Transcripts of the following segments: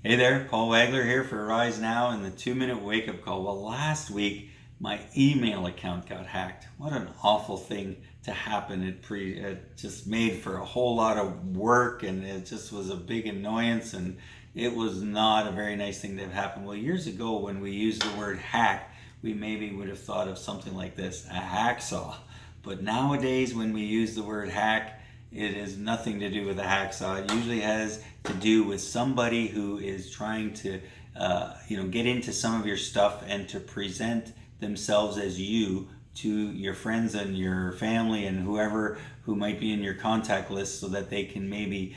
Hey there, Paul Wagler here for Rise Now and the 2-minute wake up call. Well, last week my email account got hacked. What an awful thing to happen. It just made for a whole lot of work, and it just was a big annoyance, and it was not a very nice thing to have happen. Well, years ago when we used the word hack, we maybe would have thought of something like this, a hacksaw. But nowadays when we use the word hack, it has nothing to do with a hacksaw. It usually has to do with somebody who is trying to, get into some of your stuff and to present themselves as you to your friends and your family and whoever who might be in your contact list, so that they can maybe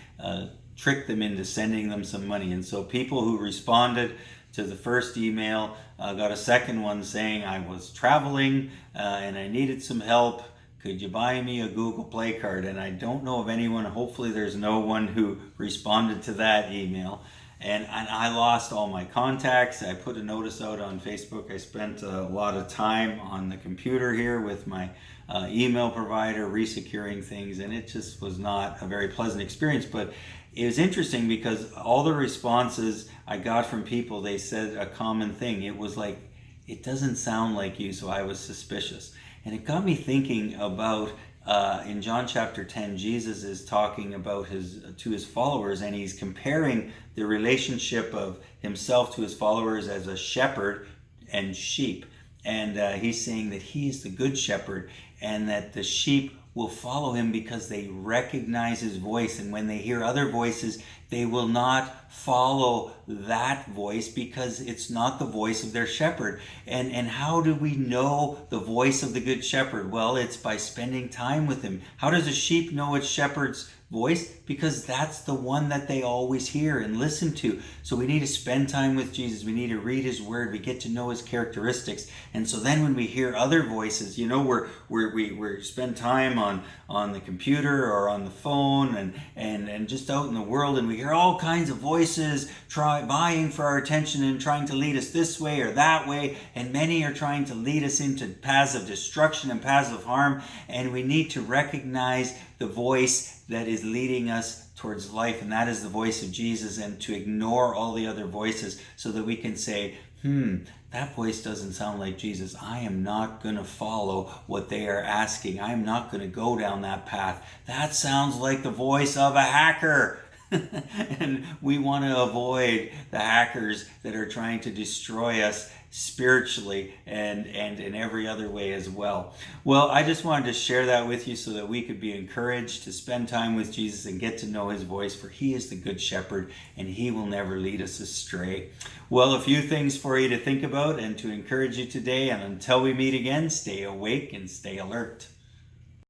trick them into sending them some money. And so people who responded to the first email got a second one saying, I was traveling and I needed some help. Could you buy me a Google Play card? And I don't know of anyone, hopefully there's no one who responded to that email. And I lost all my contacts. I put a notice out on Facebook. I spent a lot of time on the computer here with my email provider resecuring things, and it just was not a very pleasant experience. But it was interesting because all the responses I got from people, they said a common thing. It was like, it doesn't sound like you, so I was suspicious. And it got me thinking about in John chapter 10, Jesus is talking about to his followers, and he's comparing the relationship of himself to his followers as a shepherd and sheep. And he's saying that he's the good shepherd, and that the sheep will follow him because they recognize his voice. And when they hear other voices, they will not follow that voice because it's not the voice of their shepherd. And how do we know the voice of the good shepherd? Well, it's by spending time with him. How does a sheep know its shepherd's voice? Because that's the one that they always hear and listen to. So we need to spend time with Jesus. We need to read his word. We get to know his characteristics. And so then when we hear other voices, we spend time on the computer or on the phone and just out in the world, and we hear all kinds of voices vying for our attention and trying to lead us this way or that way. And many are trying to lead us into paths of destruction and paths of harm. And we need to recognize the voice that is leading us towards life, and that is the voice of Jesus, and to ignore all the other voices so that we can say, that voice doesn't sound like Jesus. I am not going to follow what they are asking. I am not going to go down that path. That sounds like the voice of a hacker. And we want to avoid the hackers that are trying to destroy us spiritually and in every other way as well. Well, I just wanted to share that with you so that we could be encouraged to spend time with Jesus and get to know his voice, for he is the good shepherd and he will never lead us astray. Well, a few things for you to think about and to encourage you today, and until we meet again, stay awake and stay alert.